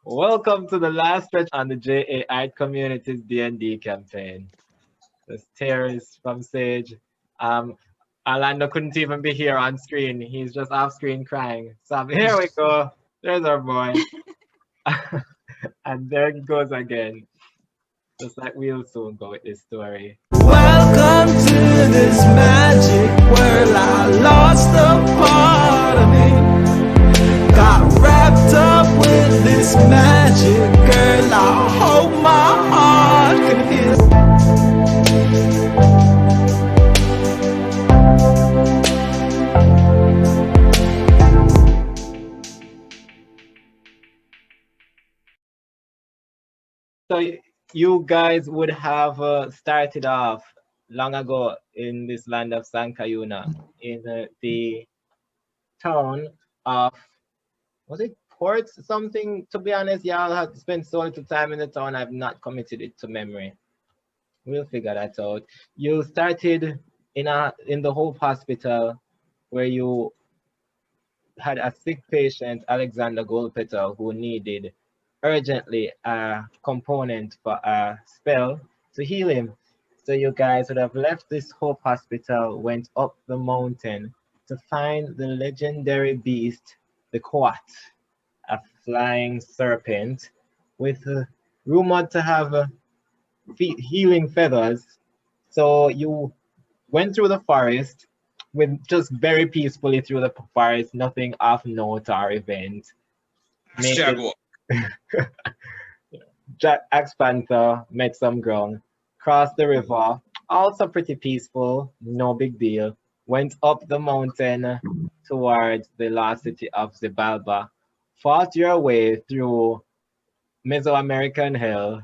Welcome to the last stretch on the JAI Communities D&D campaign. The tears from Sage. Um, Orlando couldn't even be here on screen. He's just off screen crying. So here we go. There's our boy. And there he goes again. Just like we'll soon go with this story. Welcome to this magic world. I lost a part of me. Got wrapped up with this magic girl. I hope my heart can heal. So you guys would have started off long ago in this land of Sankayuna in the town of, was it Port something? To be honest, y'all have spent so little time in the town, I've not committed it to memory. We'll figure that out. You started in the Hope Hospital where you had a sick patient, Alexander Goldpeter, who needed urgently a component for a spell to heal him. So you guys would have left this Hope Hospital, went up the mountain to find the legendary beast, the Couatl, a flying serpent with rumored to have healing feathers. So you went through the forest with just very peacefully through the forest, nothing of note or event. Made it, Jaguar. Jack Axe Panther met some ground, crossed the river, also pretty peaceful, no big deal. Went up the mountain towards the lost city of Zibalba, fought your way through Mesoamerican hell,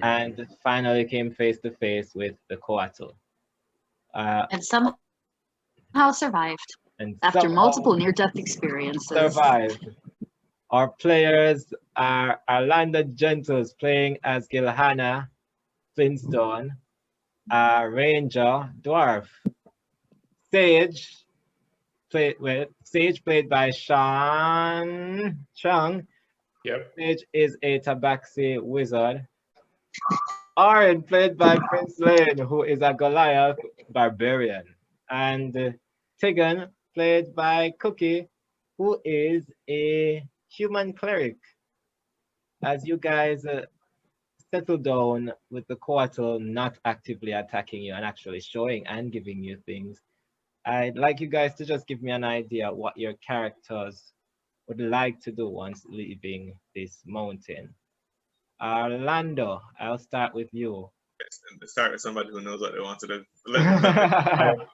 and finally came face to face with the Couatl. And somehow survived And after somehow multiple near-death experiences. survived. Our players are Orlando Gentles playing as Gilhana Flintstone, Ranger Dwarf. Sage played by Sean Chung. Yep. Sage is a tabaxi wizard. Aaron played by Prince Lane, who is a Goliath barbarian. And Tegan played by Cookie, who is a human cleric. As you guys settle down with the Couatl not actively attacking you and actually showing and giving you things, I'd like you guys to just give me an idea what your characters would like to do once leaving this mountain. Orlando, I'll start with you. Start with somebody who knows what they want to do. Let them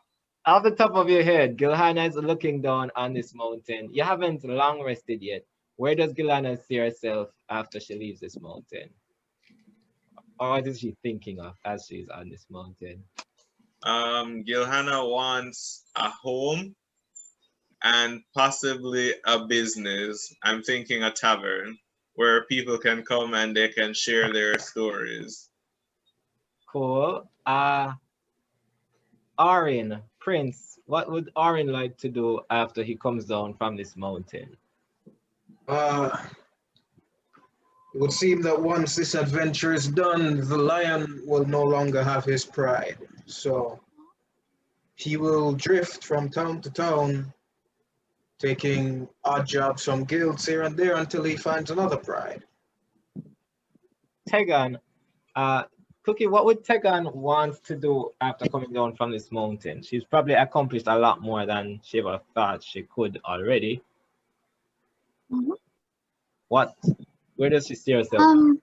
Off the top of your head, Gilhana is looking down on this mountain. You haven't long rested yet. Where does Gilhana see herself after she leaves this mountain? Or what is she thinking of as she's on this mountain? Gilhana wants a home and possibly a business. I'm thinking a tavern where people can come and they can share their stories. Cool. Arin, Prince, what would Arin like to do after he comes down from this mountain? It would seem that once this adventure is done, the lion will no longer have his pride. So he will drift from town to town, taking odd jobs from guilds here and there until he finds another pride. Tegan, Cookie, what would Tegan want to do after coming down from this mountain? She's probably accomplished a lot more than she ever thought she could already. Mhm. Where does she see herself?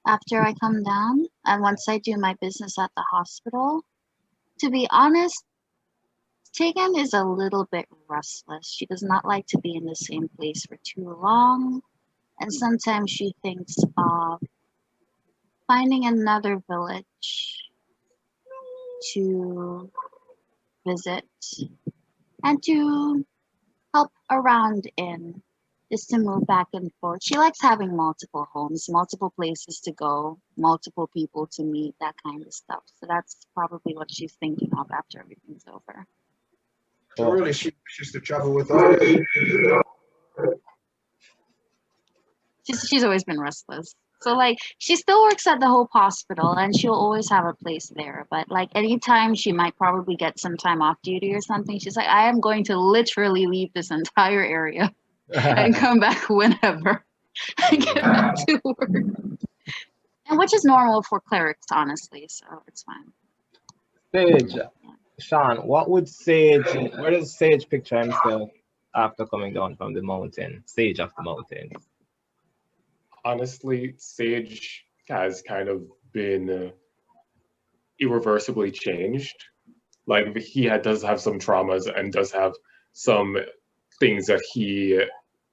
After I come down and once I do my business at the hospital, to be honest, Tegan is a little bit restless. She does not like to be in the same place for too long, and sometimes she thinks of finding another village to visit and to help around in, just to move back and forth. She likes having multiple homes, multiple places to go, multiple people to meet, that kind of stuff. So that's probably what she's thinking of after everything's over. So really, she wishes to travel with us. She's always been restless. So like she still works at the Hope Hospital and she'll always have a place there. But like anytime she might probably get some time off duty or something, she's like, I am going to literally leave this entire area and come back whenever I get back to work. And which is normal for clerics, honestly, so it's fine. Sage, Sean, what would Sage, where does Sage picture himself after coming down from the mountain? Sage of the mountains. Honestly, Sage has kind of been irreversibly changed. Like does have some traumas and does have some things that he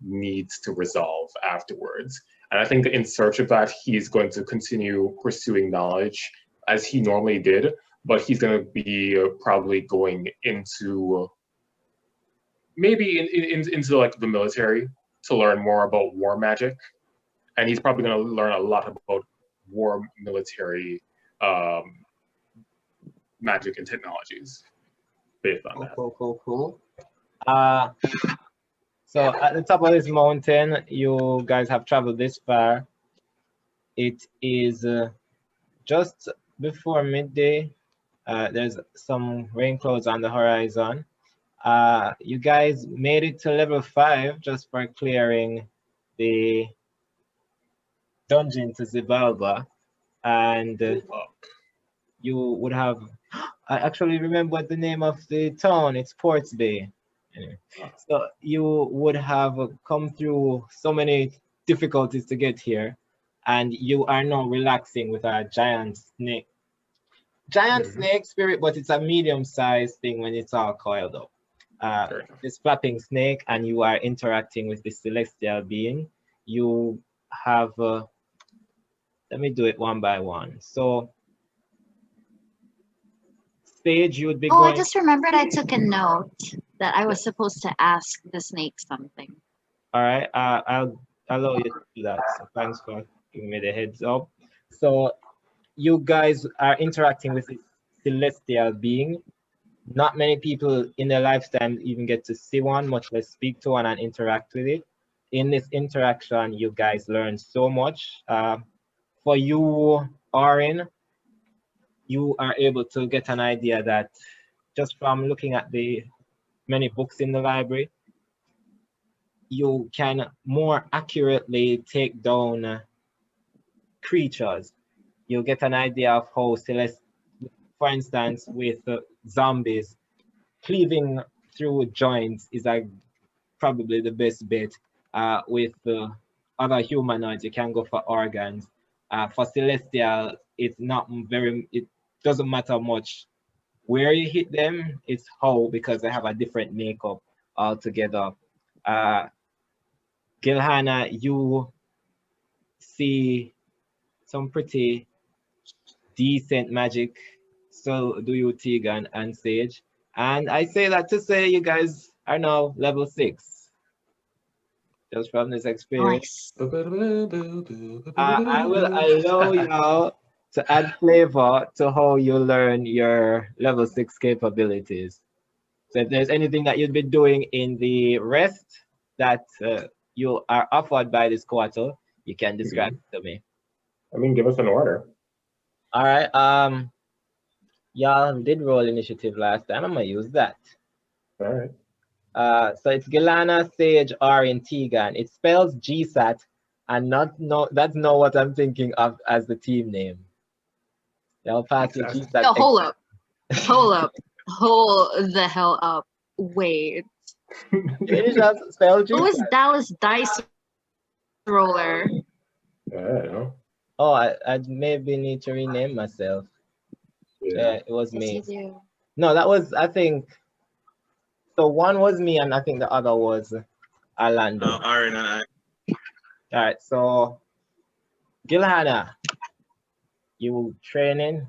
needs to resolve afterwards. And I think that in search of that, he's going to continue pursuing knowledge as he normally did, but he's going to be probably going into maybe into like the military to learn more about war magic. And he's probably going to learn a lot about war military magic and technologies based on that. Cool. So at the top of this mountain, you guys have traveled this far. It is just before midday. There's some rain clouds on the horizon. You guys made it to level 5 just for clearing the dungeon to Zibalba, and you would have, I actually remember the name of the town, it's Ports Bay. Anyway, so you would have come through so many difficulties to get here, and you are now relaxing with a giant snake. Snake spirit, but it's a medium-sized thing when it's all coiled up. This flapping snake, and you are interacting with the celestial being. You have, let me do it one by one. So, Sage, you would be going. I just remembered I took a note that I was supposed to ask the snake something. All right, I'll allow you to do that. So thanks for giving me the heads up. So you guys are interacting with this celestial being. Not many people in their lifetime even get to see one, much less speak to one and interact with it. In this interaction, you guys learn so much. For you, Orin, you are able to get an idea that just from looking at the many books in the library, you can more accurately take down creatures. You get an idea of how Celeste, for instance, with zombies, cleaving through joints is probably the best bet. With other humanoids, you can go for organs. For Celestial, it's not very, it doesn't matter much where you hit them, it's how, because they have a different makeup altogether. Gilhana, you see some pretty decent magic. So do you, Tegan and Sage. And I say that to say you guys are now level 6. Just from this experience. Nice. I will allow you to add flavor to how you learn your level 6 capabilities. So if there's anything that you'd be doing in the rest that you are offered by this Couatl, you can describe it to me. I mean, give us an order. All right. Y'all did roll initiative last time. I'm gonna use that. All right. So it's Gilana, Sage, Orin, Tegan. It spells GSAT, and that's not what I'm thinking of as the team name. They'll pass the GSAT. No, hold up. Hold the hell up. Wait. Just spell GSAT. Who is Dallas Dice Roller? I don't know. Oh, I maybe need to rename myself. Yeah, it was Yes, me. you do. No, that was, I think, so one was me and I think the other was Orlando. Aaron and I. All right, so Gilhana, you training?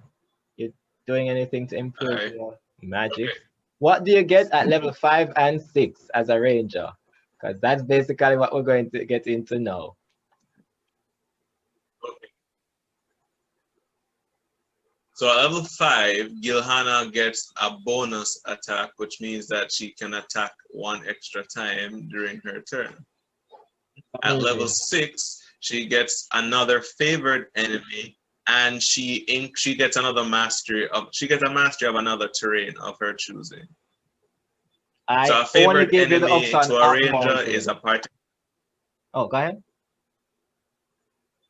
You doing anything to improve your magic? Okay. What do you get at level 5 and 6 as a ranger? Because that's basically what we're going to get into now. Okay. So at level 5, Gilhana gets a bonus attack, which means that she can attack 1 extra time during her turn. At level 6, she gets another favored enemy, and she gets another mastery of another terrain of her choosing. So a only favored gave you the enemy option to a of ranger mountain. is a part. Oh, go ahead.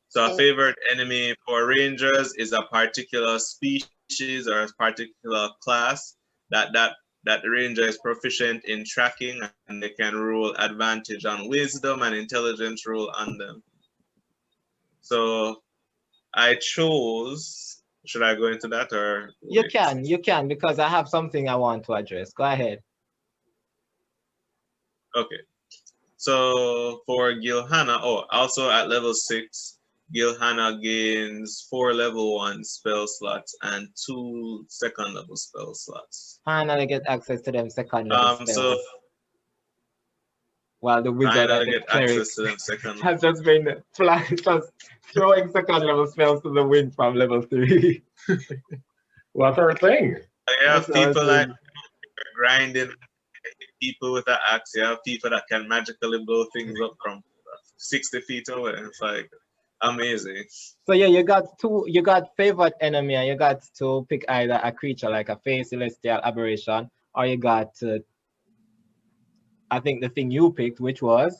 So a favored enemy for rangers is a particular species or a particular class that the ranger is proficient in tracking, and they can roll advantage on wisdom and intelligence roll on them. So I chose, should I go into that or? You can, because I have something I want to address. Go ahead. Okay. So for Gilhana, also at level 6, Gilhana gains 4 level 1 spell slots and 2 second level spell slots. Finally get access to them second level spells. So while the wizard and the cleric has just been just throwing second level spells to the wind from level 3. Well, that's our thing. You have people like grinding, people with an axe. You have people that can magically blow things up from 60 feet away. It's like amazing. So yeah, you got favorite enemy, and you got to pick either a creature like a face, celestial, aberration, or you got I think the thing you picked, which was?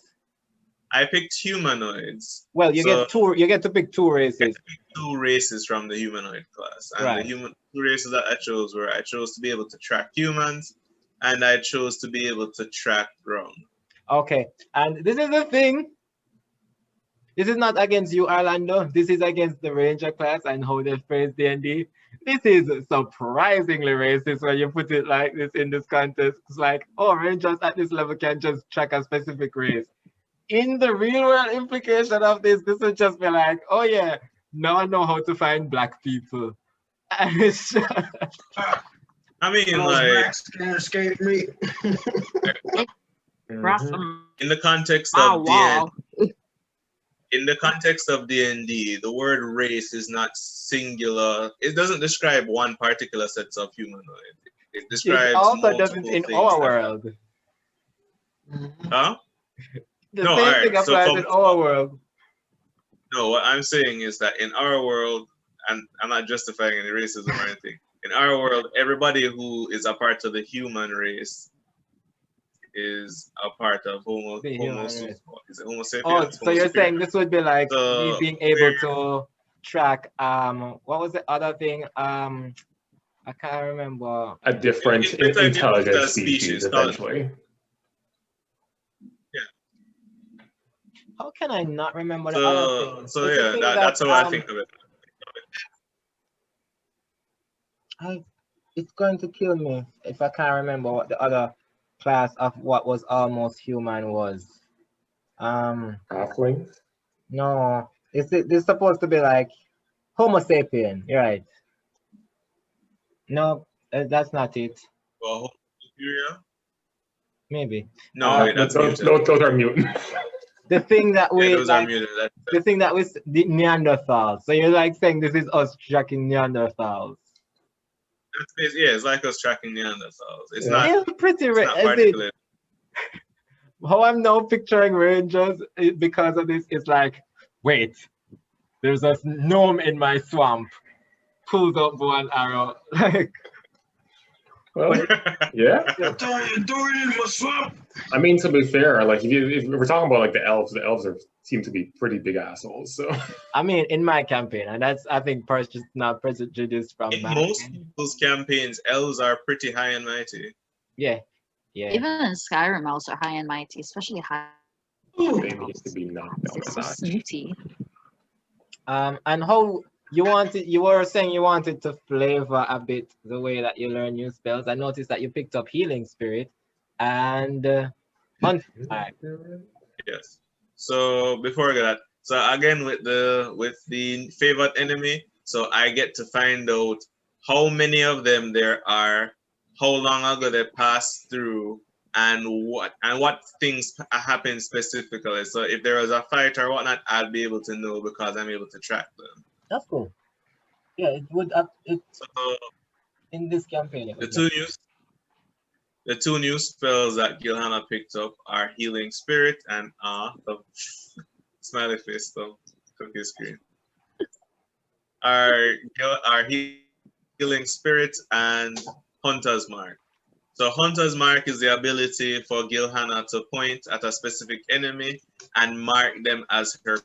I picked humanoids. Well, you get to pick 2 races. 2 races from the humanoid class. And right. The 2 races that I chose were, I chose to be able to track humans, and I chose to be able to track ground. Okay, and this is the thing. This is not against you, Orlando. This is against the ranger class and how they phrase D&D. This is surprisingly racist when you put it like this in this contest. It's like, oh, rangers at this level can just track a specific race. In the real world implication of this would just be like, oh yeah, now I know how to find black people. I mean, like, can't escape me. In the context of D&D, in the context of D&D, the word race is not singular. It doesn't describe one particular set of humanoid. It describes it also doesn't in our world. Huh? The same thing applies in our world. No, what I'm saying is that in our world, and I'm not justifying any racism or anything, in our world, everybody who is a part of the human race is a part of Homo sapiens. Oh, so you're saying this would be like me being able to track what was the other thing? I can't remember. A different intelligent species, essentially. Yeah. How can I not remember the other thing? So yeah, that's how I think of it. It's going to kill me if I can't remember what the other class of what was almost human was. Halfling? No, it's supposed to be like Homo sapien. You're right. No, that's not it. Well, Superior? Maybe. No, those are mutants. The thing that we those like, are mutants. the thing that was the Neanderthals. So you're like saying this is us tracking Neanderthals. It's like us tracking Neanderthals. It's not. It's pretty. It's not particular. How I'm now picturing rangers because of this is like, wait, there's a gnome in my swamp. Pulls up one arrow, like. Well, yeah. I mean, to be fair, like if we're talking about like the elves seem to be pretty big assholes. So I mean, in my campaign, and that's I think not prejudiced from in most people's campaigns, elves are pretty high and mighty. Yeah. Even in Skyrim, elves are high and mighty, especially high. Maybe needs to be knocked down a notch. Snooty. And how you were saying you wanted to flavor a bit the way that you learn new spells. I noticed that you picked up Healing Spirit and Yes. So before that, so again with the favorite enemy, so I get to find out how many of them there are, how long ago they passed through, and what things happen specifically. So if there was a fight or whatnot, I'll be able to know because I'm able to track them. That's cool. Yeah, it would. In this campaign. The two new spells that Gilhana picked up are Healing Spirit and Smiley face though. Cookie screen. Our healing spirit and hunter's mark. So hunter's mark is the ability for Gilhana to point at a specific enemy and mark them as her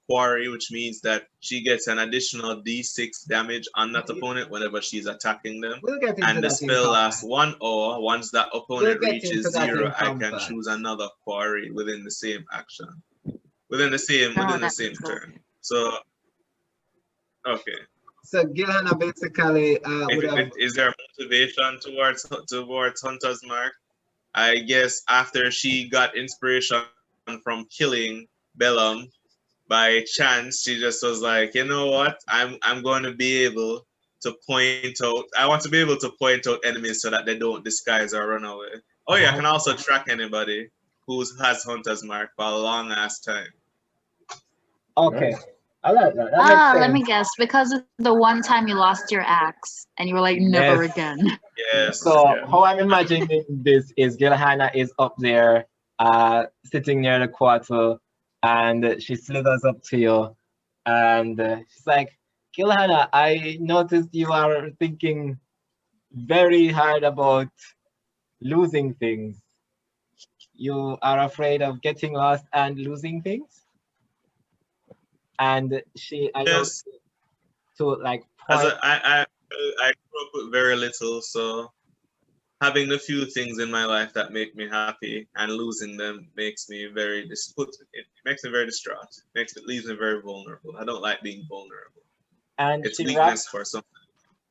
quarry, which means that she gets an additional D6 damage on that opponent whenever she's attacking them. We'll get into And the that in spell combat. lasts 1 hour. Once that opponent We'll get into reaches that in 0, I can combat. choose another quarry within the same action. Within the same turn. So okay. So Gilhana basically would have. Is there motivation towards Hunter's Mark? I guess after she got inspiration from killing Bellum by chance, she just was like, you know what? I'm going to be able to point out. I want to be able to point out enemies so that they don't disguise or run away. Oh yeah, I can also track anybody who has Hunter's Mark for a long ass time. Okay. Nice. I like that. That makes sense. Let me guess. Because of the one time you lost your axe and you were like, never again. Yes. So Yeah. how I'm imagining this is Gilhana is up there, sitting near the Couatl, and she slithers up to you, and she's like, Gilhana, I noticed you are thinking very hard about losing things. You are afraid of getting lost and losing things? And she allows Yes. to like As point. I grew up with very little, so having the few things in my life that make me happy and losing them makes me very it makes me very distraught. Leaves me very vulnerable. I don't like being vulnerable. And It's she weakness wraps, for something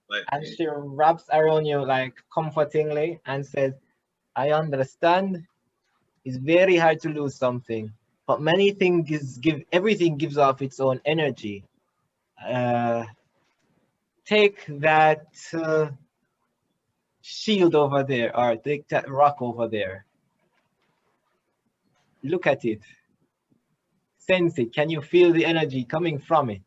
like and me. she wraps around you like comfortingly and says, I understand. It's very hard to lose something, but many things everything gives off its own energy. Take that shield over there, or take that rock over there. Look at it. Sense it. Can you feel the energy coming from it?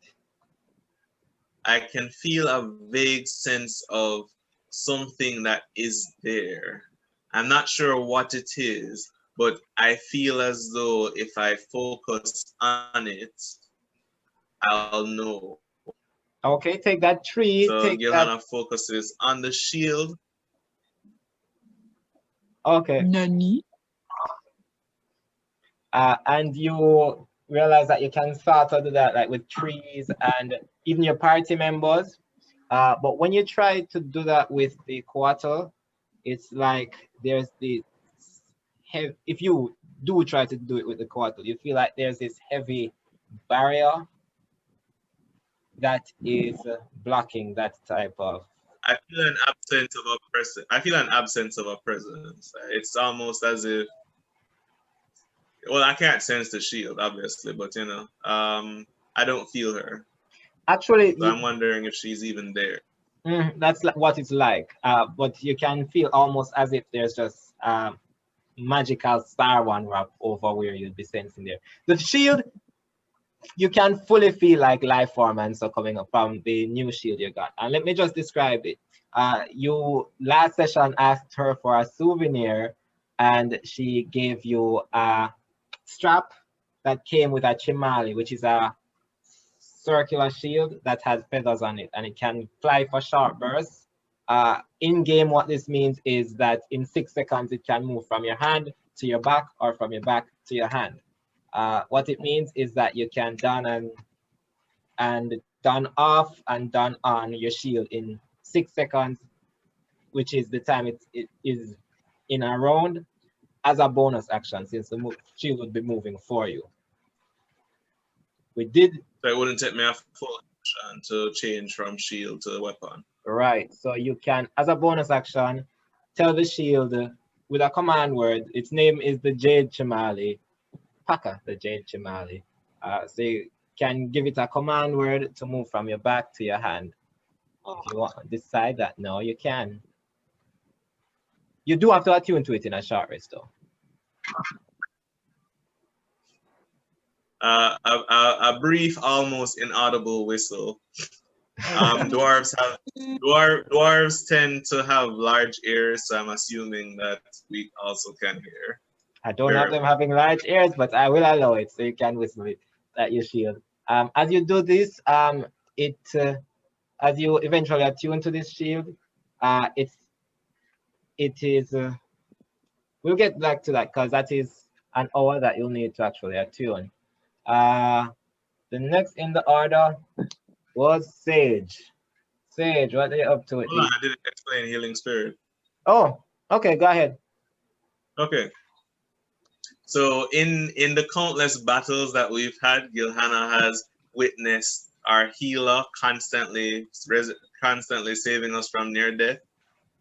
I can feel a vague sense of something that is there. I'm not sure what it is, but I feel as though if I focus on it, I'll know. Okay, take that tree. So Take Gilhana that. focuses on the shield. Okay. Nani? And you realize that you can sort of do that like with trees and even your party members. But when you try to do that with the Couatl, it's like there's this heavy, if you do try to do it with the Couatl, you feel like there's this heavy barrier that is blocking that type of. I feel an absence of a person. I feel an absence of a presence. It's almost as if, well, I can't sense the shield, obviously, but I don't feel her. Actually, So I'm wondering if she's even there. that's what it's like. But you can feel almost as if there's just magical star one wrap over where you'd be sensing there. The shield, you can fully feel like life form and so coming up from the new shield you got. And let me just describe it. You last session asked her for a souvenir, and she gave you a strap that came with a chimali, which is a circular shield that has feathers on it, and it can fly for short bursts. In game, what this means is that in 6 seconds, it can move from your hand to your back or from your back to your hand. What it means is that you can don off and don on your shield in 6 seconds, which is the time it is in a round, as a bonus action, since the shield would be moving for you. We did. So it wouldn't take me a full action to change from shield to weapon. Right. So you can, as a bonus action, tell the shield with a command word. Its name is the Jade Chimali. Paka, the Jade Chimali. So you can give it a command word to move from your back to your hand. If you want to decide that, no, you can. You do have to attune to it in a short rest, though. A brief, almost inaudible whistle. Dwarves tend to have large ears, so I'm assuming that we also can hear. I don't have them having large ears, but I will allow it, so you can whistle it. that you shield. As you do this, it as you eventually attune to this shield, it is. We'll get back to that because that is an hour that you'll need to actually attune. The next in the order was Sage. Sage, what are you up to? Hold on, I didn't explain healing spirit. Oh, okay, go ahead. Okay. So in the countless battles that we've had, Gilhana has witnessed our healer constantly saving us from near death,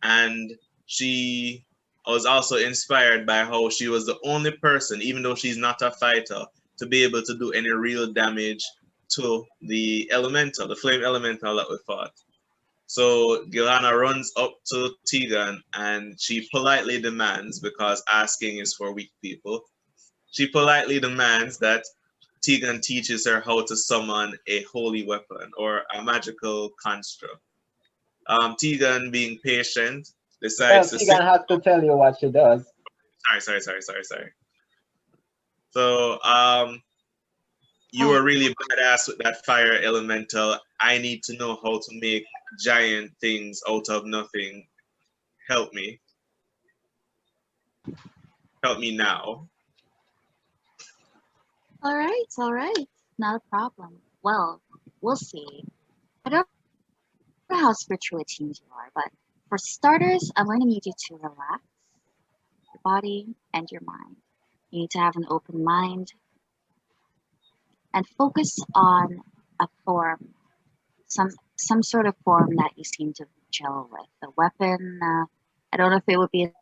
and she was also inspired by how she was the only person, even though she's not a fighter, to be able to do any real damage to the elemental, the flame elemental that we fought. So Gilhana runs up to Tegan and she politely demands, because asking is for weak people, she politely demands that Tegan teaches her how to summon a holy weapon or a magical construct. Tegan, being patient, decides to Tegan has to tell you what she does. Sorry. So, you are really badass with that fire elemental. I need to know how to make giant things out of nothing. Help me. Help me now. All right. Not a problem. Well, we'll see. I don't know how spiritually attuned you are, but for starters, I'm going to need you to relax your body and your mind. You need to have an open mind and focus on a form, some sort of form that you seem to gel with. A weapon, I don't know if it would be a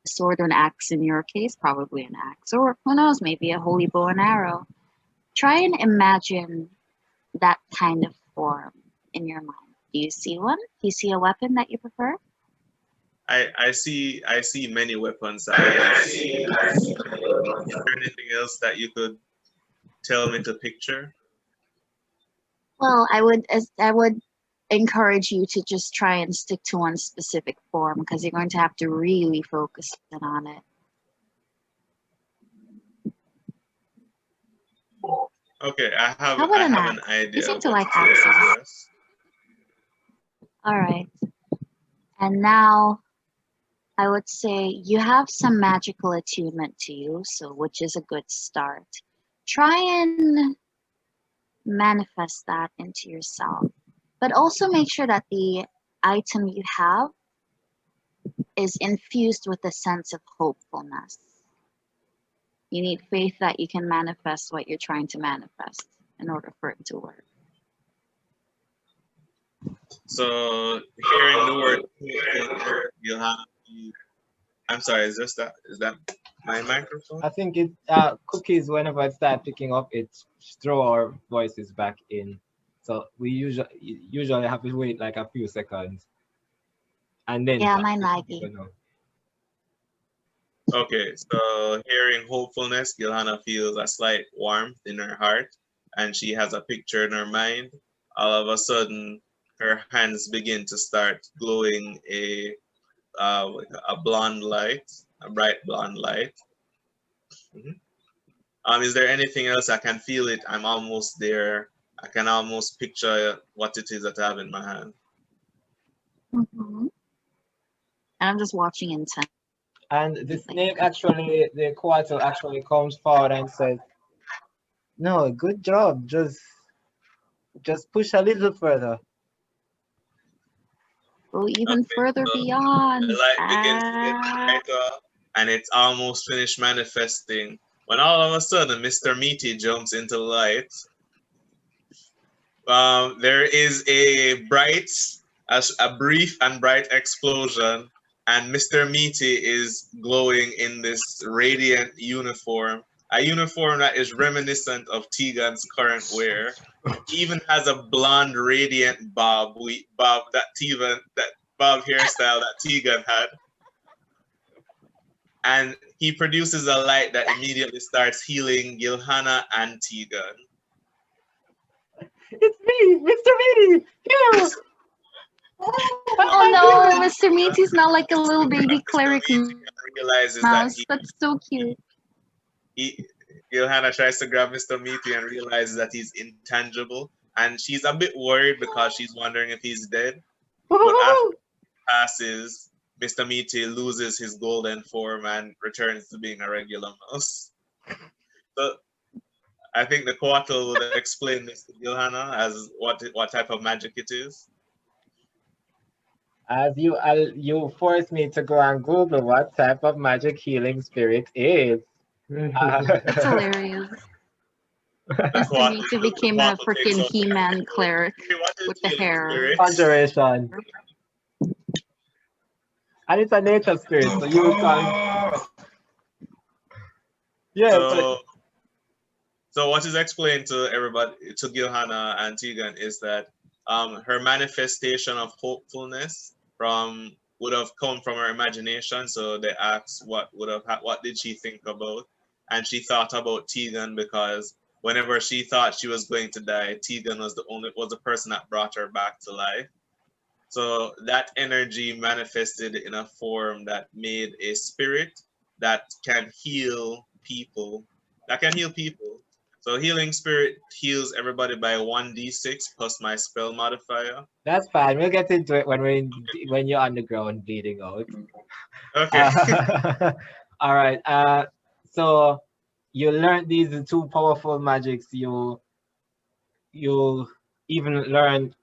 sword or an axe in your case, probably an axe, or who knows, maybe a holy bow and arrow. Try and imagine that kind of form in your mind. Do you see one? Do you see a weapon that you prefer? I see many weapons. Is there anything else that you could tell me to picture? Well, I would encourage you to just try and stick to one specific form because you're going to have to really focus in on it. Okay, I have an idea. You seem to like axes. All right. And now I would say you have some magical attunement to you, so which is a good start. Try and manifest that into yourself, but also make sure that the item you have is infused with a sense of hopefulness. You need faith that you can manifest what you're trying to manifest in order for it to work. So hearing the word, you'll have to, I'm sorry, is that my microphone? I think it cookies, whenever it starts picking up, it throw our voices back in. So we usually have to wait like a few seconds. And then mine laggy. Okay, so hearing hopefulness, Gilhana feels a slight warmth in her heart, and she has a picture in her mind. All of a sudden, her hands begin to start glowing a blonde light, a bright blonde light. Is there anything else? I can feel it. I'm almost there. I can almost picture what it is that I have in my hand. And I'm just watching intent. And the snake actually, the Couatl actually comes forward and says, "No, good job. Just push a little further. Go even further beyond." The light begins to get brighter, and it's almost finished manifesting. When all of a sudden, Mr. Meaty jumps into light. There is a brief and bright explosion, and Mr. Meaty is glowing in this radiant uniform, a uniform that is reminiscent of Tegan's current wear. He even has a blonde, radiant bob hairstyle that Tegan had. And he produces a light that immediately starts healing Gilhana and Tegan. It's me, Mr. Meaty! Here! Oh no, Mr. Meaty's not like a little baby cleric realizes mouse. that That's so cute. Johanna tries to grab Mr. Meaty and realizes that he's intangible. And she's a bit worried because she's wondering if he's dead. But after it passes, Mr. Meaty loses his golden form and returns to being a regular mouse. So I think the Couatl would explain this to Johanna as what type of magic it is. As you forced me to go and Google what type of magic healing spirit is. That's hilarious. Mr. Meaty became a freaking He-Man cleric with the hair. Conjuration. And it's a nature spirit, so you can. Yeah. So what is explained to everybody, to Johanna and Tegan, is that her manifestation of hopefulness would have come from her imagination. So they asked what did she think about, and she thought about Tegan because whenever she thought she was going to die, Tegan was the person that brought her back to life. So that energy manifested in a form that made a spirit that can heal people. So healing spirit heals everybody by 1d6 plus my spell modifier. That's fine. We'll get into it when you're on the ground bleeding out. Okay. All right. So you learned these two powerful magics. You even learned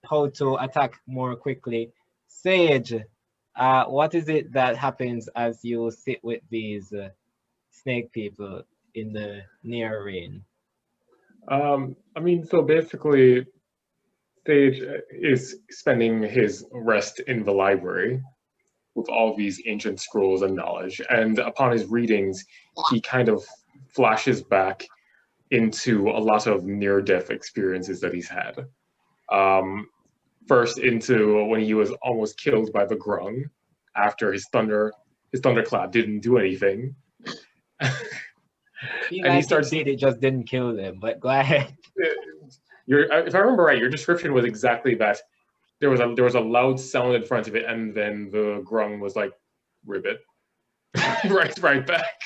how to attack more quickly. Sage, what is it that happens as you sit with these snake people in the near rain? I mean, so basically, Sage is spending his rest in the library with all these ancient scrolls and knowledge. And upon his readings, he kind of flashes back into a lot of near-death experiences that he's had. First into when he was almost killed by the grung after his thunderclap didn't do anything. And he starts it just didn't kill them, but go ahead. If I remember right, your description was exactly that. There was a loud sound in front of it, and then the grung was like, ribbit. right back.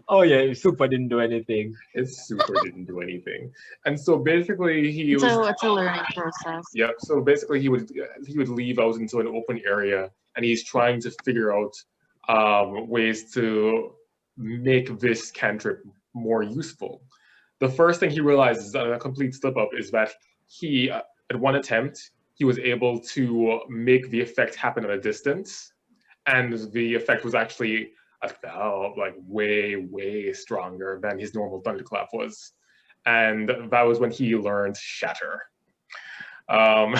Oh yeah, super didn't do anything. It super didn't do anything. And so basically it's a learning process. Yep. So basically he would leave out into an open area, and he's trying to figure out ways to make this cantrip more useful. The first thing he realizes, a complete slip up, is that he, at one attempt, he was able to make the effect happen at a distance, and the effect was actually way stronger than his normal thunderclap was. And that was when he learned Shatter. I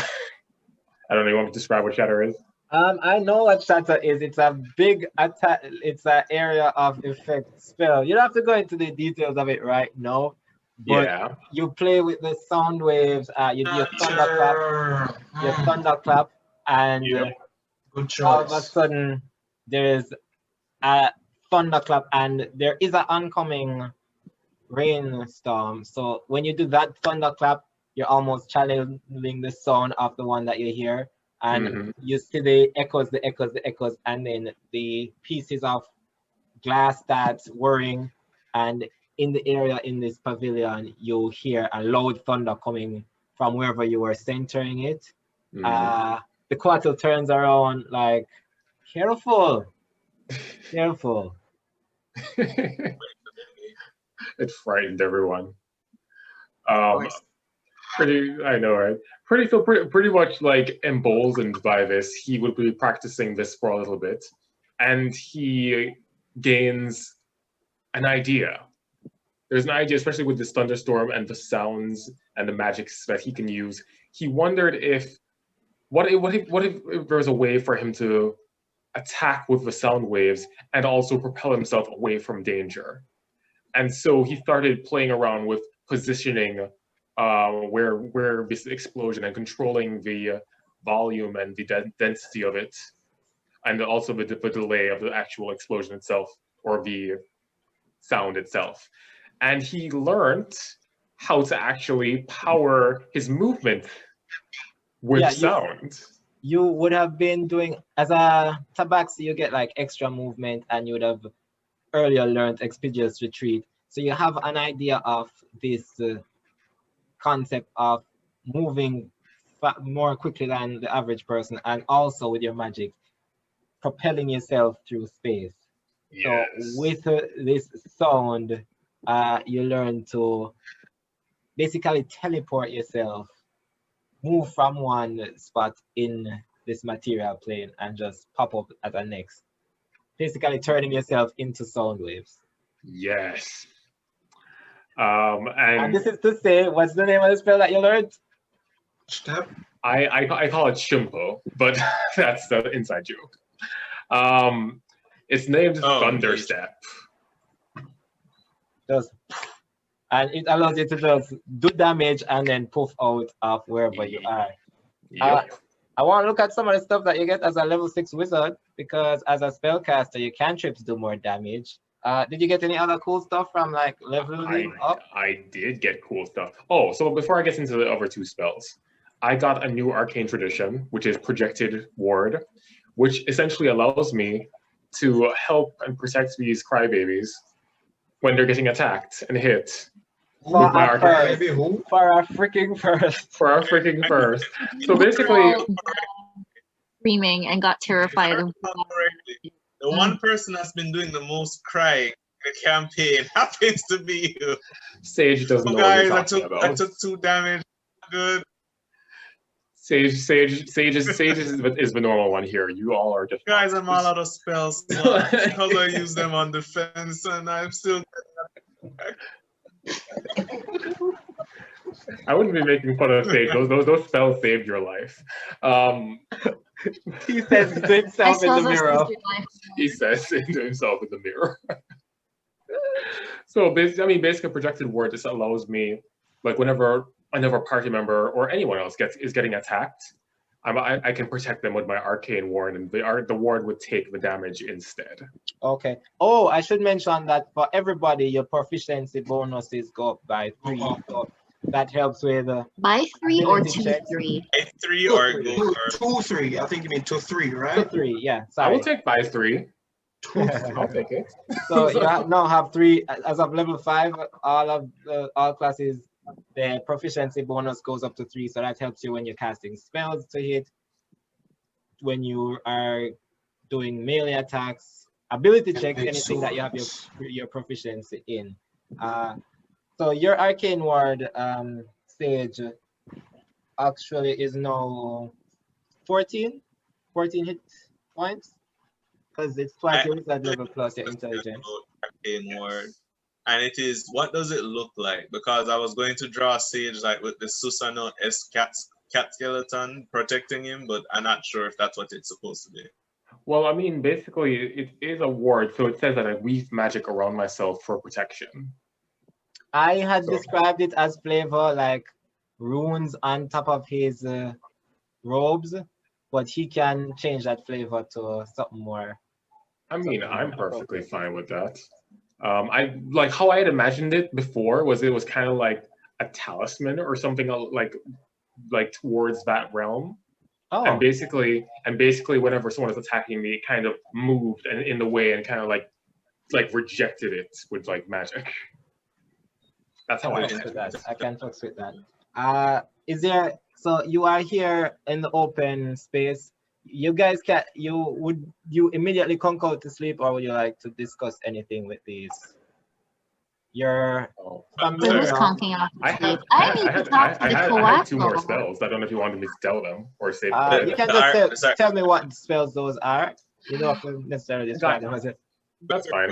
don't know, you want me to describe what Shatter is? I know what Shatter is. It's a big attack. It's an area of effect spell. You don't have to go into the details of it right now. But yeah, you play with the sound waves. You do your thunderclap, and all of a sudden there is a thunderclap, and there is an oncoming rainstorm. So when you do that thunderclap, you're almost channeling the sound of the one that you hear, and you see the echoes, and then the pieces of glass that's whirring, and in the area in this pavilion, you hear a loud thunder coming from wherever you were centering it. The Couatl turns around like, careful. It frightened everyone. I know, right? Pretty much like emboldened by this, he would be practicing this for a little bit, and he gains an idea. There's an idea, especially with this thunderstorm and the sounds and the magics that he can use. He wondered what if there was a way for him to attack with the sound waves and also propel himself away from danger. And so he started playing around with positioning where this explosion, and controlling the volume and the density of it, and also the delay of the actual explosion itself, or the sound itself. And he learned how to actually power his movement with sound. You would have been doing, as a tabaxi, you get like extra movement, and you would have earlier learned Expeditious Retreat. So you have an idea of this concept of moving more quickly than the average person, and also with your magic, propelling yourself through space. So Yes. with this sound, you learn to basically teleport yourself, move from one spot in this material plane and just pop up at the next. Basically turning yourself into sound waves. Yes. And And this is to say, what's the name of the spell that you learned? Step. I call it Shimpo, but that's the inside joke. It's named Oh, Thunderstep. Just, and it allows you to just do damage and then poof out of wherever you are. Yep. I want to look at some of the stuff that you get as a level 6 wizard, because as a spellcaster, your cantrips do more damage. Did you get any other cool stuff from like leveling up? I did get cool stuff. Oh, so before I get into the other two spells, I got a new arcane tradition, which is Projected Ward, which essentially allows me to help and protect these crybabies when they're getting attacked and hit. For With my our arcane. first. Maybe who? For our freaking first. For our freaking first. So basically, All screaming and got terrified of Correctly, the one person that's been doing the most crying in the campaign happens to be you. Sage doesn't Oh, know what you're guys, talking I about. took 2 damage. Good. Sage is the normal one here. You all are just Guys, I'm all out of spells slots because I use them on defense, and I'm still. I wouldn't be making fun of Sage. Those spells saved your life. He says to I himself in suppose the that's mirror. just your life. He says to himself in the mirror. So basically, Projected Ward just allows me, like whenever another party member or anyone else is getting attacked, I can protect them with my arcane ward, and the ward would take the damage instead. Okay. Oh, I should mention that for everybody, your proficiency bonuses go up by 3. So that helps with By 3 or ability 2 checks. 3? 3 or go Two, for 2, 3. I think you mean 2, 3, to right? 3. Yeah, I will sorry. take by 3. 2, 3. I'll take it. So you now have 3 as of level 5. All classes, the proficiency bonus goes up to 3. So that helps you when you're casting spells to hit, when you are doing melee attacks, ability checks, anything that you have your proficiency in. So your arcane ward, Sage, actually is now 14 hit points, because it's twice your wizard level plus your intelligence. arcane ward. And it is, what does it look like? Because I was going to draw Sage like with the Susano S cat skeleton protecting him, but I'm not sure if that's what it's supposed to be. Well, I mean, basically, it is a ward, so it says that I weave magic around myself for protection. I had described it as flavor like runes on top of his robes, but he can change that flavor to something more. I mean, I'm perfectly fine with that. I like how I had imagined it before. It was kind of like a talisman or something like towards that realm. Oh, And basically, whenever someone is attacking me, it kind of moved and in the way and kind of like rejected it with like magic. That's how I fucks did with it. that. I can fucks with that. Is there? So you are here in the open space. You guys can. Would you immediately conk out to sleep, or would you like to discuss anything with these? You're Oh. So who's conking out I to sleep? had I need to talk to the I had 2 more Couatl. spells. I don't know if you wanted me to tell them or say. you can just tell me what spells those are. You don't have to necessarily describe them as it. That's fine.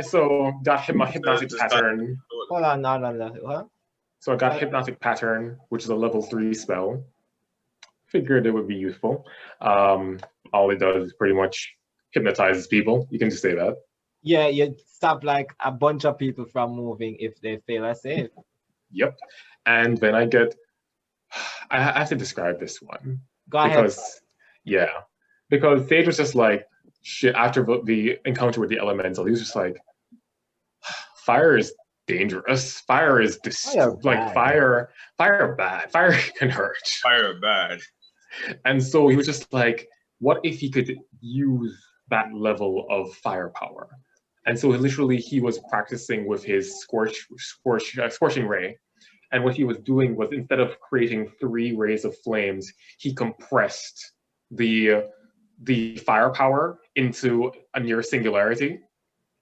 So got hypnotic pattern. Hold on. Huh? So I got hypnotic pattern, which is a level 3 spell. Figured it would be useful. All it does is pretty much hypnotizes people. You can just say that. Yeah, you stop like a bunch of people from moving if they fail a save. Yep. And then I get. I have to describe this one. Go ahead. Because Sage was just like shit after the encounter with the elemental. He was just like, fire is dangerous. Fire is fire bad. Fire can hurt. Fire bad. And so he was just like, what if he could use that level of firepower? And so literally he was practicing with his scorching ray. And what he was doing was, instead of creating 3 rays of flames, he compressed the firepower into a near singularity.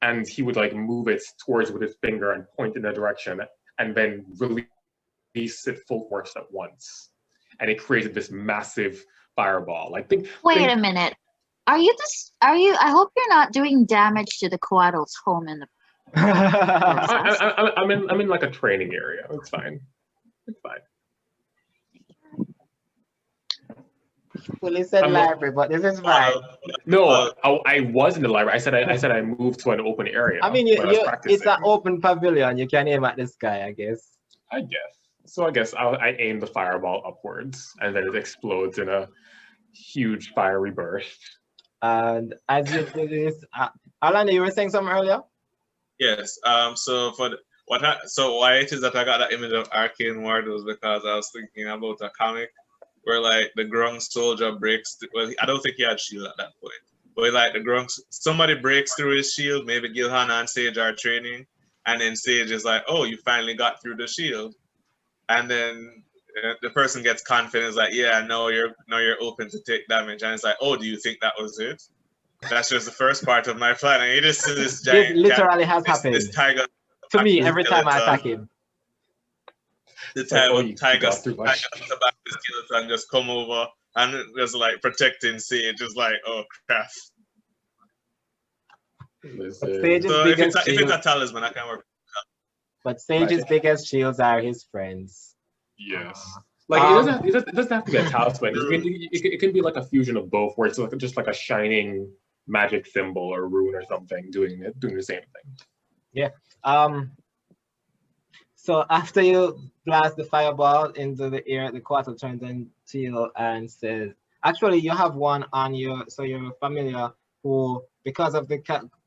And he would like move it towards with his finger and point in a direction, and then release it full force at once. And it created this massive fireball. Like, Wait a minute. Are you? I hope you're not doing damage to the Couatl's home in the. I'm in like a training area. It's fine. It's fine. Well, said library, but this is fine. No, I was in the library. I said I moved to an open area. I mean, it's an open pavilion. You can aim at the sky, I guess. I guess. So I guess I aim the fireball upwards, and then it explodes in a huge fiery burst. And as you do this, Alan, you were saying something earlier? Yes. So why it is that I got that image of Arcane Ward was because I was thinking about a comic where like the Grung soldier breaks. Well, I don't think he had shield at that point, but like somebody breaks through his shield. Maybe Gilhana and Sage are training, and then Sage is like, "Oh, you finally got through the shield," and then the person gets confident, is like, "Yeah, now you're open to take damage," and it's like, "Oh, do you think that was it?" That's just the first part of my plan, and you just see this giant. It literally has happened. This tiger. To me, every time I attack him. The tiger the skeleton just come over and just like protecting Sage, just like, oh crap. If it's a talisman, I can work. But Sage's biggest shields are his friends. Yes. Like it doesn't have to be a talisman. It can be like a fusion of both, where it's like just like a shining magic symbol or rune or something doing the same thing. Yeah. So after you blast the fireball into the air, the Couatl turns into you and says, actually, you have one on you, so you're familiar who, because of the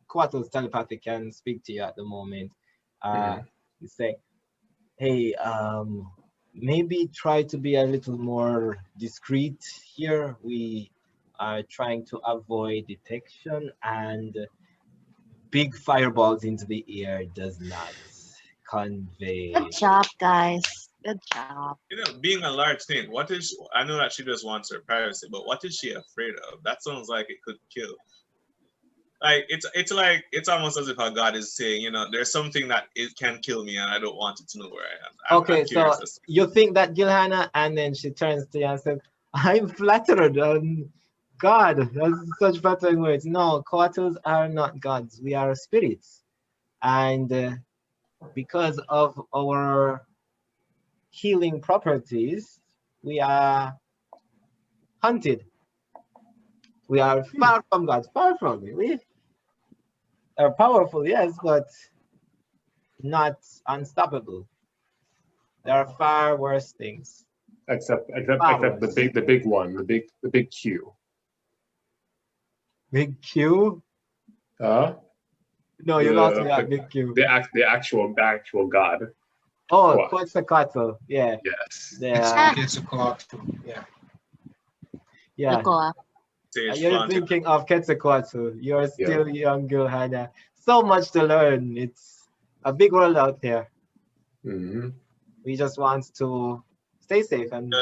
Couatl's telepathy, can speak to you at the moment. You say, hey, maybe try to be a little more discreet here. We are trying to avoid detection, and big fireballs into the air does not convey. Good job, guys. Good job. You know, being a large thing, I know that she just wants her privacy, but what is she afraid of? That sounds like it could kill. Like it's almost as if a god is saying, you know, there's something that it can kill me and I don't want it to know where I am. Okay, so you think that Gilhana, and then she turns to you and says, I'm flattered. God, that's such flattering words. No, Couatls are not gods. We are spirits. And because of our healing properties, we are hunted. We are far from God, far from it. We are powerful, yes, but not unstoppable. There are far worse things. Except the big one, the big Q. Big Q? No, you lost me at Big Q. The actual God. Oh, Couatl, yeah. Yes. Couatl, yeah. Yeah. You're thinking of Quetzalcoatl. You're still young, Gilhana. So much to learn. It's a big world out here. Mm-hmm. We just want to stay safe. And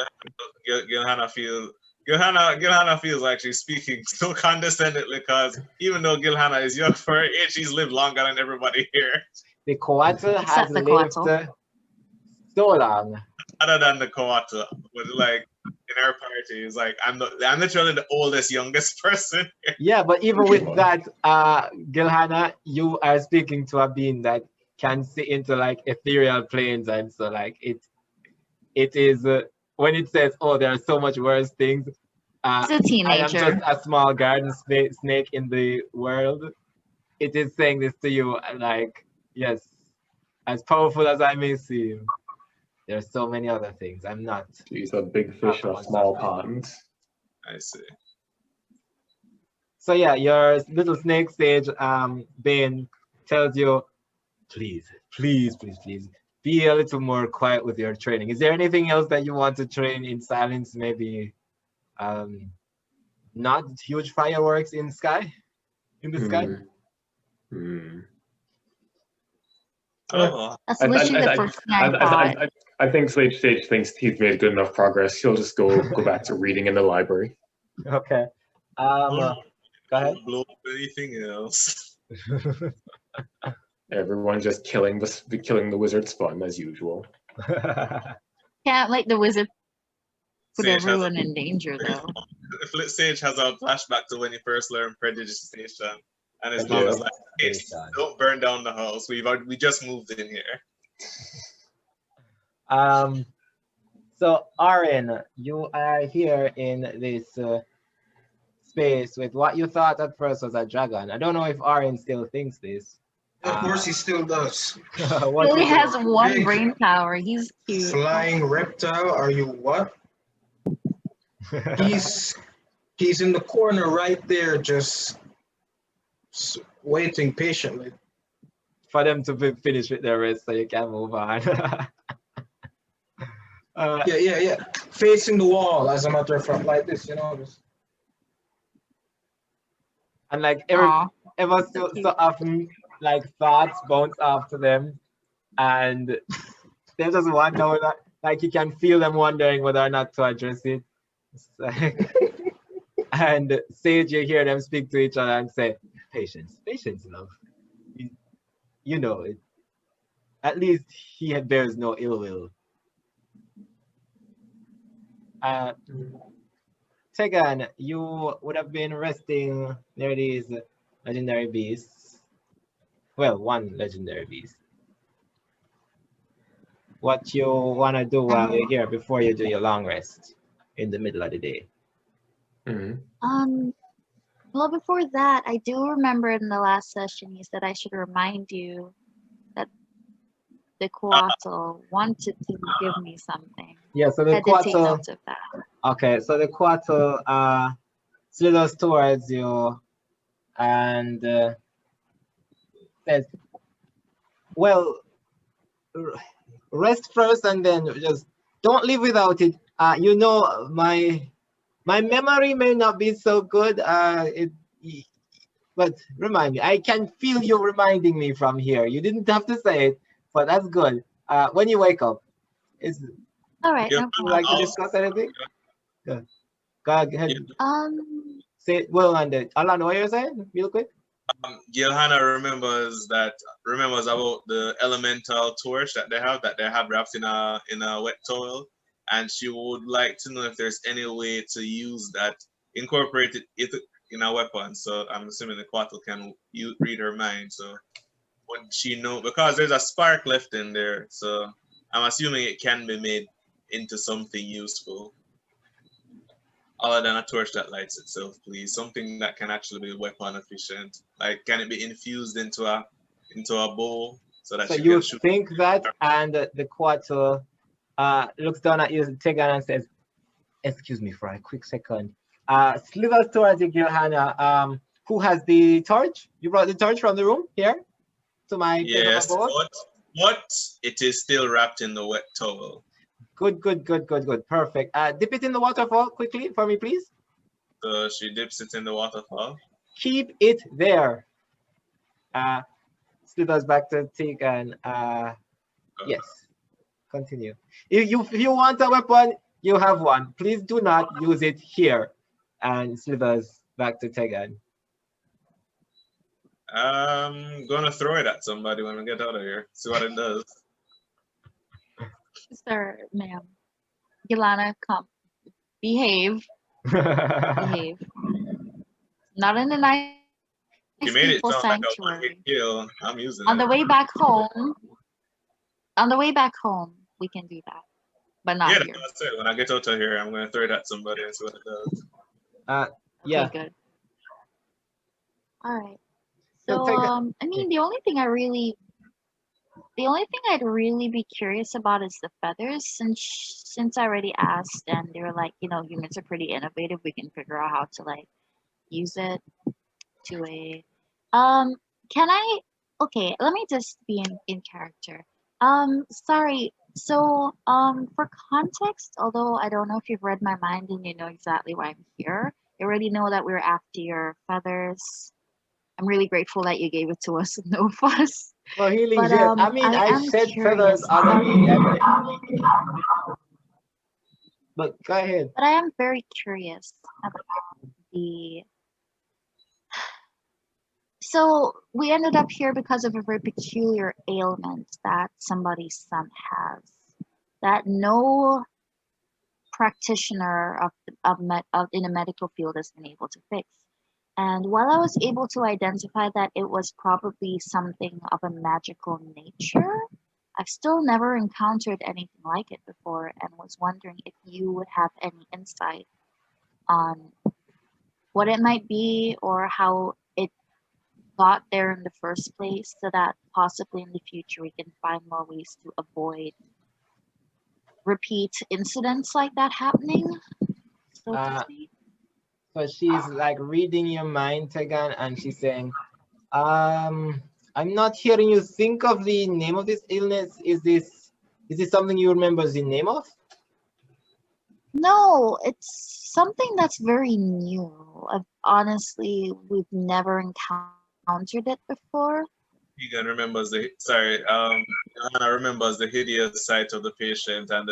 Gilhana feels like she's speaking so condescendingly, because even though Gilhana is young for her age, she's lived longer than everybody here. The Couatl has lived so long. Other than the Couatl, but like in our party, it's like I'm literally the oldest, youngest person here. Yeah, but even with that, Gilhana, you are speaking to a being that can see into like ethereal planes, and so like it is when it says, "Oh, there are so much worse things." It's a teenager. I am just a small garden snake in the world. It is saying this to you, like, yes, as powerful as I may seem, there's so many other things. I'm not. He's a big fish in a small pond. I see. So yeah, your little snake sage, Bane, tells you, please, be a little more quiet with your training. Is there anything else that you want to train in silence? Maybe not huge fireworks in the sky? Hmm. Oh, That's I, literally the first thing I thought. I think Sage thinks he's made good enough progress. He'll just go back to reading in the library. Okay. don't Go ahead. blow up anything else. Everyone just killing the wizard's fun as usual. Can't like the wizard put Sage has everyone in danger though. If Sage has a flashback to when he first learned predigitation, and his mom Yeah. is like, "Hey, don't burn down the house. We just moved in here." So Aaron, you are here in this space with what you thought at first was a dragon. I don't know if Aaron still thinks this. Of course, he still does. He What only is has it? one Big brain power. He's cute. Flying reptile? Are you what? He's in the corner right there, just waiting patiently. For them to be finished with their rest so you can move on. Yeah. Facing the wall, as a matter of fact, like this, you know. Just... And like Aw. ever so often, like thoughts bounce off to them, and they just wonder whether, like you can feel them wondering whether or not to address it. It's like, and Sage, you hear them speak to each other and say, "Patience, patience, love. You know it. At least he bears no ill will." Tegan, you would have been resting near these legendary beasts. Well, one legendary beast. What you want to do while you're here before you do your long rest in the middle of the day? Mm-hmm. Well, before that, I do remember in the last session you said I should remind you that the Couatl wanted to give me something. Yeah, so the I did take Couatl. notes of that. Okay, so the Couatl slithers towards you and says, "Well, rest first, and then just don't live without it. You know, my memory may not be so good. But remind me. I can feel you reminding me from here. You didn't have to say it, but that's good. When you wake up, is All right, Yeah, no would you problem. like to discuss anything? Go ahead. Say it well, and Alan, what you're saying, real quick. Gilhana remembers about the elemental torch that they have wrapped in a wet towel, and she would like to know if there's any way to use that, incorporate it in a weapon. So I'm assuming the Couatl can read her mind. So would she know, because there's a spark left in there? So I'm assuming it can be made into something useful. Other than a torch that lights itself, please. Something that can actually be weapon efficient. Like, can it be infused into a bowl so that So you you can shoot? think that, and the Couatl looks down at you, Tegan, and says, "Excuse me for a quick second." Slithers towards you, Gilhana. Who has the torch? You brought the torch from the room here to my Yes, bowl? but it is still wrapped in the wet towel. Good. Perfect. Dip it in the waterfall quickly for me, please. So she dips it in the waterfall. Keep it there. Slithers back to Tegan. Yes. Continue. If you want a weapon, you have one. Please do not use it here. And slithers back to Tegan. I'm gonna throw it at somebody when we get out of here. See what it does. Sir, ma'am. Gilhana, come. Behave. Behave. Not in a nice You made it peaceful sound like a sanctuary. one-hit kill. I'm using On it. the way back home, we can do that, but not Yeah, here. that's it. When I get out of here, I'm gonna throw it at somebody and see what it does. Yeah. Okay, good. All right. So So, Tegan- I mean, the only thing I'd really be curious about is the feathers. Since I already asked, and they were like, humans are pretty innovative. We can figure out how to like use it to a. Can I? Okay, let me just be in character. Sorry. So, for context, although I don't know if you've read my mind and you know exactly why I'm here, you already know that we're after your feathers. I'm really grateful that you gave it to us with no fuss. For healing, But yes. I mean, I I am shed feathers curious. other day. But go ahead. But I am very curious about the. So we ended up here because of a very peculiar ailment that somebody's son has, that no practitioner of in the medical field has been able to fix. And while I was able to identify that it was probably something of a magical nature, I've still never encountered anything like it before and was wondering if you would have any insight on what it might be or how it got there in the first place so that possibly in the future we can find more ways to avoid repeat incidents like that happening, so to Uh, speak. so she's like reading your mind, Tegan, and she's saying, I'm not hearing you think of the name of this illness. Is this something you remember the name of? No, it's something that's very new. Honestly, we've never encountered it before. Keegan remembers Johanna remembers the hideous sight of the patient and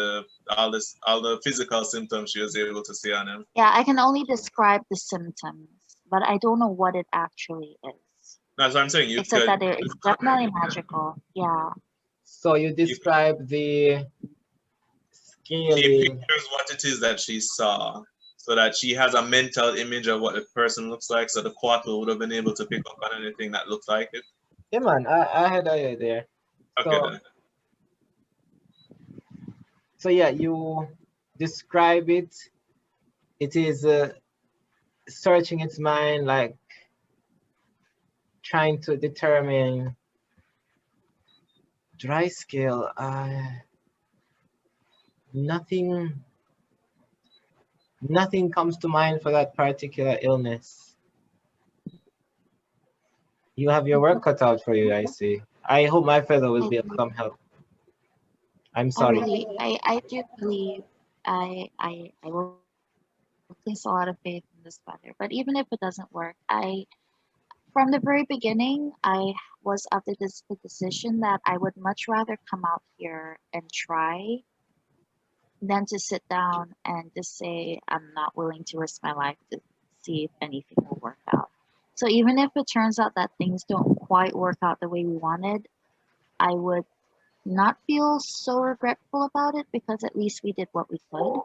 all the physical symptoms she was able to see on him. Yeah, I can only describe the symptoms, but I don't know what it actually is. That's what I'm saying. You Except could that it's definitely magical. Yeah. So you describe the she scaling. pictures what it is that she saw, so that she has a mental image of what the person looks like. So the Couatl would have been able to pick up on anything that looks like it. Yeah, man, I had an idea there. Okay, So, then. so yeah, you describe it. It is searching its mind, like trying to determine dry scale. Nothing comes to mind for that particular illness. You have your work cut out for you, I see. I hope my feather will I, be of some help. I'm I sorry. really, I do believe I will place a lot of faith in this weather. But even if it doesn't work, from the very beginning, I was of the decision that I would much rather come out here and try than to sit down and just say I'm not willing to risk my life to see if anything will work out. So even if it turns out that things don't quite work out the way we wanted, I would not feel so regretful about it because at least we did what we could.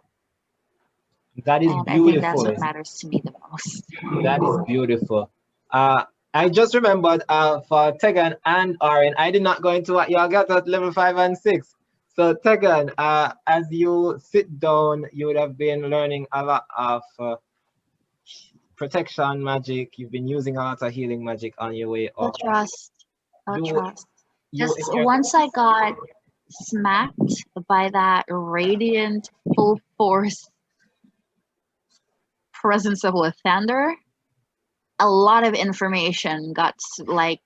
That is And I think that's beautiful. what matters to me the most. That is beautiful. I just remembered for Tegan and Orin, I did not go into what y'all got at level 5 and 6. So Tegan, as you sit down, you would have been learning a lot of protection magic. You've been using a lot of healing magic on your way I'll up. trust. I'll You, trust. you, Just in your- once I got smacked by that radiant, full force presence of Lathander, a lot of information got like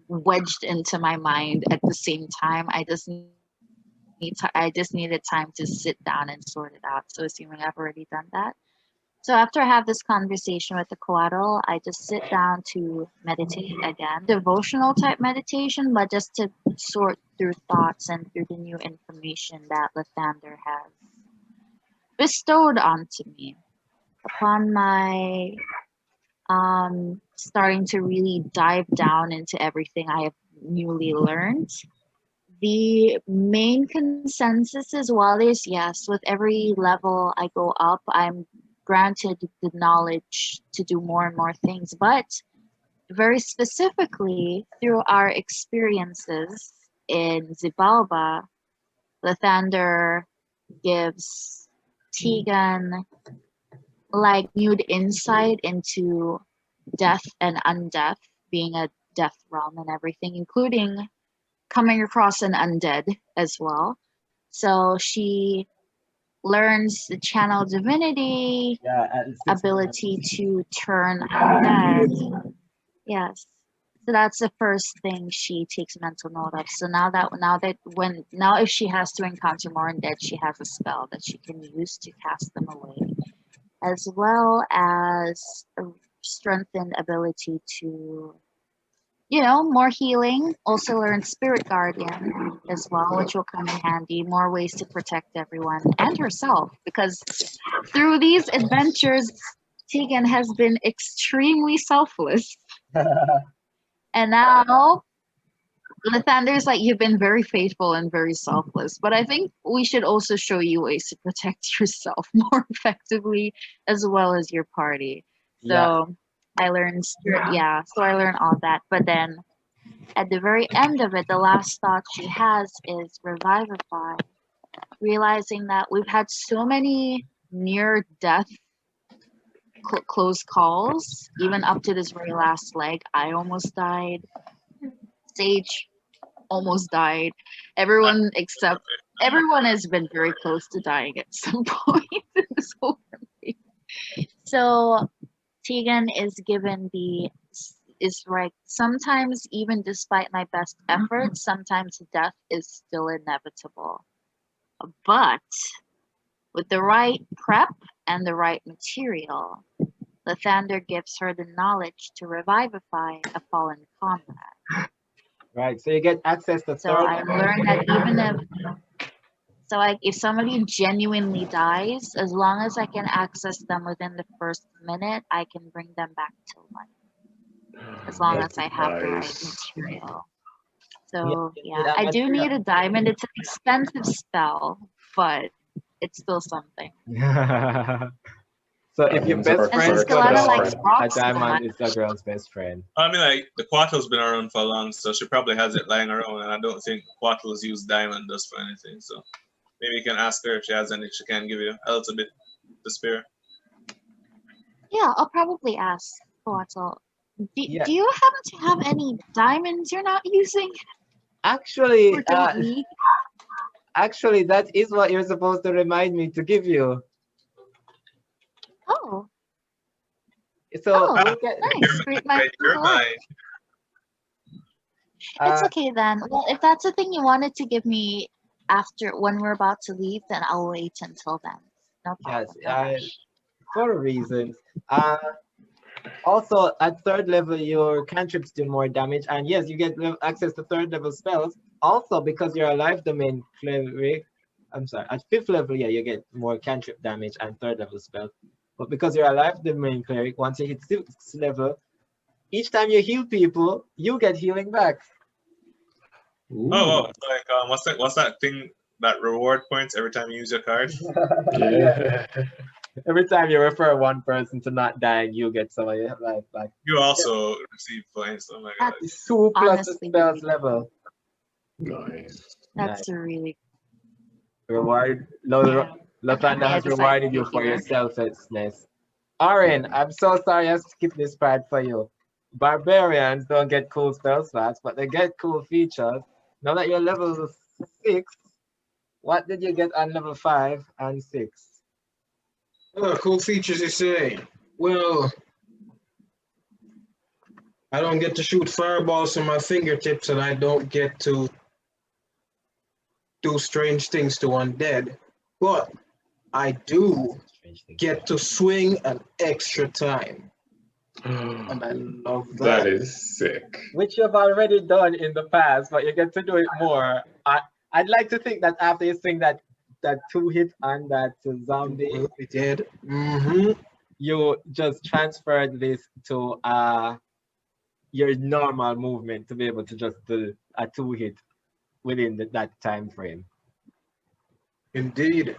wedged into my mind at the same time. I just needed time to sit down and sort it out. So assuming I've already done that. So after I have this conversation with the Couatl, I just sit down to meditate again, devotional type meditation, but just to sort through thoughts and through the new information that Lathander has bestowed onto me. Upon my starting to really dive down into everything I have newly learned, the main consensus is, while there's yes, with every level I go up, I'm granted the knowledge to do more and more things, but very specifically through our experiences in Zibalba, Lathander gives Tegan like nude insight into death and undeath, being a death realm and everything, including coming across an undead as well. So she learns the channel divinity yeah, at 6 ability to turn undead. Yes. So that's the first thing she takes mental note of. So now if she has to encounter more undead, she has a spell that she can use to cast them away, as well as a strengthened ability to you know, more healing. Also learn Spirit Guardian as well, which will come in handy. More ways to protect everyone and herself, because through these adventures, Tegan has been extremely selfless. And now Lathander's like, you've been very faithful and very selfless. But I think we should also show you ways to protect yourself more effectively, as well as your party. So Yeah. I learned, so I learned all that. But then at the very end of it, the last thought she has is revivify, realizing that we've had so many near death close calls, even up to this very last leg. I almost died. Sage almost died. Everyone has been very close to dying at some point in this whole thing. So Tegan is given is right. Sometimes, even despite my best efforts, sometimes death is still inevitable. But with the right prep and the right material, Lathander gives her the knowledge to revivify a fallen comrade. Right. So you get access to So third. I learned that if somebody genuinely dies, as long as I can access them within the first minute, I can bring them back to life. As long as I have the right material. So yeah, I do need a diamond. It's an expensive spell, but it's still something. So if your best And friend since go Galana down, likes rocks a so diamond much- is the girl's best friend. I mean, like, the Couatl's been around for long, so she probably has it lying around, and I don't think Couatl's use diamond dust for anything, so maybe you can ask her if she has any she can give you a little bit to spare. Yeah, I'll probably ask Couatl. Yeah. Do you happen to have any diamonds you're not using Actually, or don't need? actually, that is what you're supposed to remind me to give you. Oh, So Oh, you get, nice. Great minds You're think alike. mine. It's okay then. Well, if that's the thing you wanted to give me after when we're about to leave, then I'll wait until then. No problem. yes, No rush. for reasons. Also, at third level, your cantrips do more damage, and yes, you get access to third level spells. Also, because you're a life domain cleric, I'm sorry, at fifth level, yeah, you get more cantrip damage and third level spells. But because you're a life domain cleric, once you hit sixth level, each time you heal people, you get healing back. Oh, it's like what's that thing that reward points every time you use your card? Yeah. Every time you refer one person to not dying, you get some of your life back. You also receive points. Oh my god. It's 2 plus the Honestly, spells level. Nice. That's a really Reward. yeah. Lathander has I decided rewarded to you be for your here. selflessness. Orin, I'm so sorry I skipped this part for you. Barbarians don't get cool spell slots, but they get cool features. Now that you're level 6, what did you get on level 5 and 6? Cool features, you say? Well, I don't get to shoot fireballs from my fingertips, and I don't get to do strange things to undead. But I do get to swing an extra time, and I love that. That is sick. Which you've already done in the past, but you get to do it more. I'd like to think that after you swing that 2-hit on that zombie, We did. Mm-hmm. you just transferred this to your normal movement to be able to just do a 2-hit within that time frame. Indeed.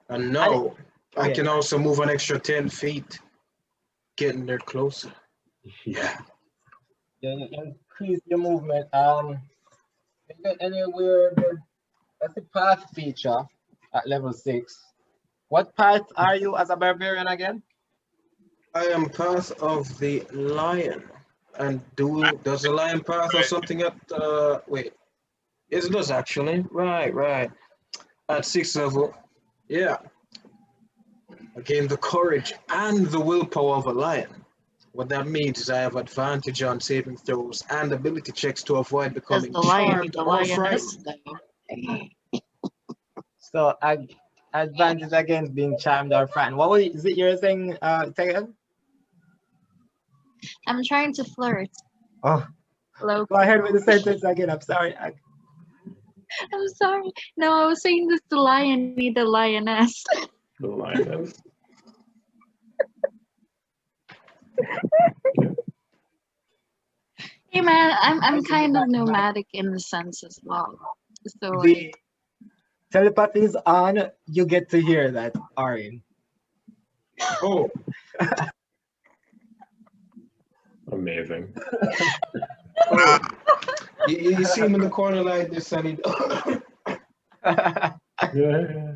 And now I yeah. can also move an extra 10 feet, getting there closer. Yeah. You increase your movement. You get any weird, that's the path feature at level 6. What path are you as a barbarian again? I am path of the lion. And does the lion path or something at wait. Yes, it does actually. Right. At 6th level. Yeah. I gain the courage and the willpower of a lion. What that means is I have advantage on saving throws and ability checks to avoid Does becoming the lion charmed the or lioness frightened. though? So advantage against being charmed or frightened. What is it you're saying, Tegan? I'm trying to flirt. Oh, Low. Go ahead with the sentence again. I'm sorry. I'm sorry. No, I was saying this to lion, me the lioness. The lioness. Hey man, I'm kind of nomadic in the sense as well. So The like, telepathy is on. You get to hear that, Arin. Oh, Amazing. oh. You see him in the corner like this, and he. Yeah.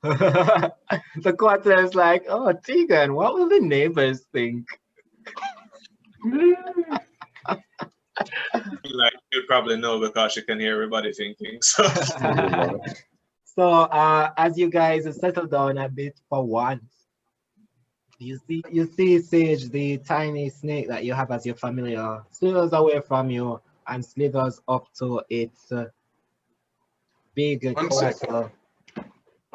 The Couatl is like, oh, Tegan, what will the neighbors think? Like you'd probably know because you can hear everybody thinking. So So as you guys settle down a bit for once, you see Sage, the tiny snake that you have as your familiar, slithers away from you and slithers up to its big One second. Couatl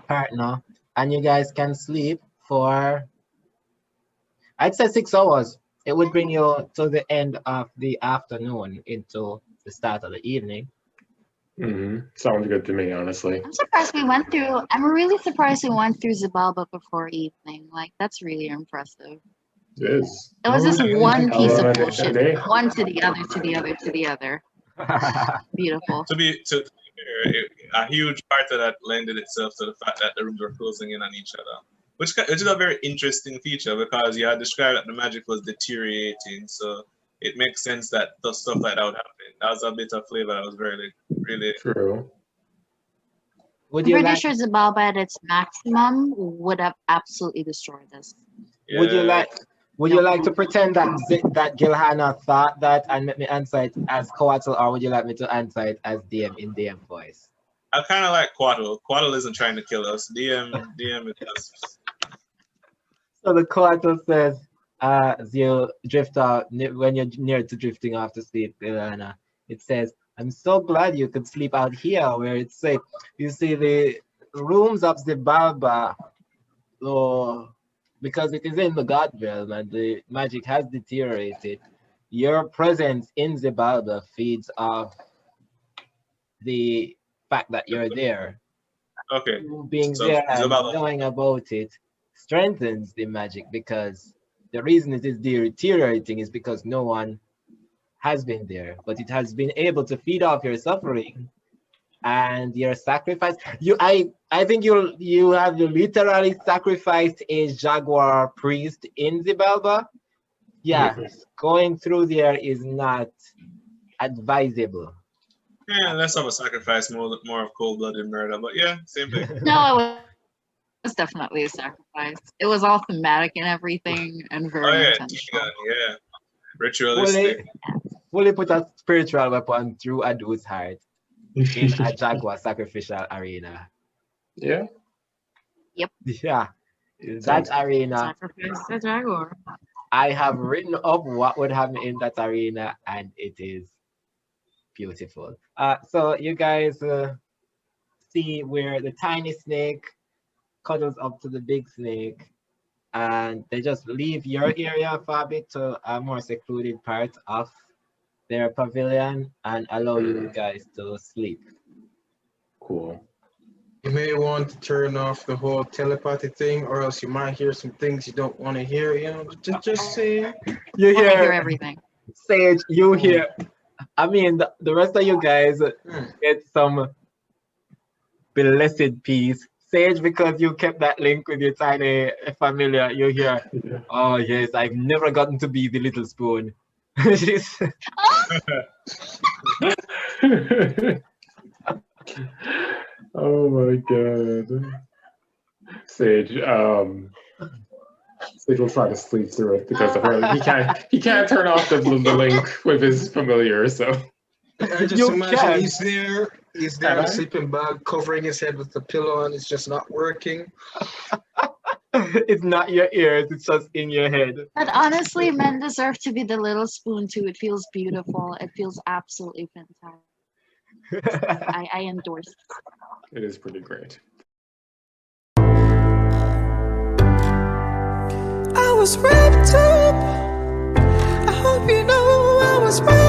partner, and you guys can sleep for, I'd say, 6 hours. It would bring you to the end of the afternoon into the start of the evening. Sounds good to me, honestly. I'm surprised we went through. I'm really surprised we went through Zibalba before evening. Like that's really impressive. It is. It was just Oh, one yeah. piece of Day. bullshit. One to the other, to the other, to the other. Beautiful. to be fair, a huge part of that lended itself to the fact that the rooms were closing in on each other, which is a very interesting feature because you had described that the magic was deteriorating, so it makes sense that stuff like that would happen. That was a bit of flavor that was really True. Would I'm you pretty like? sure Zibalba at its maximum would have absolutely destroyed us. Would you yeah. like? Would you like to pretend that that Gilhana thought that and make me answer it as Couatl, or would you like me to answer it as DM in DM voice? I kind of like Couatl. Couatl isn't trying to kill us. DM is just. So the Couatl says, as you drift out, when you're near to drifting off to sleep, Gilhana, it says, "I'm so glad you could sleep out here where it's safe. You see, the rooms of the Balba, oh, because it is in the God realm and the magic has deteriorated, your presence in the Balba feeds off the fact that you're there. Okay. You being So there and Isabella. knowing about it strengthens the magic, because the reason it is deteriorating is because no one has been there, but it has been able to feed off your suffering and your sacrifice. I think you have literally sacrificed a jaguar priest in Zibalba. Yeah, going through there is not advisable. Yeah, less of a sacrifice, more of cold-blooded murder. But yeah, same thing. No, it was definitely a sacrifice. It was all thematic and everything, and very intentional. Yeah, ritualistic. Fully put a spiritual weapon through a dude's heart in a jaguar sacrificial arena. Yeah. Yeah, that arena. Sacrifice the jaguar. I have written up what would happen in that arena, and it is beautiful. So you guys see where the tiny snake cuddles up to the big snake, and they just leave your area for a bit to a more secluded part of their pavilion and allow you guys to sleep. Cool. You may want to turn off the whole telepathy thing, or else you might hear some things you don't want to hear. You know, just say. You I hear hear everything. Sage, you hear. I mean, the rest of you guys get some blessed peace. Sage, because you kept that link with your tiny familiar, you hear, oh yes, I've never gotten to be the little spoon. She's- Oh my god. Sage will try to sleep through it because apparently he can't turn off the link with his familiar, so I just imagine he's there in a sleeping bag, covering his head with the pillow, and it's just not working. It's not your ears, it's just in your head. But honestly, men deserve to be the little spoon too. It feels beautiful. It feels absolutely fantastic. I endorse it. it is pretty great. I was wrapped up. I hope you know I was wrapped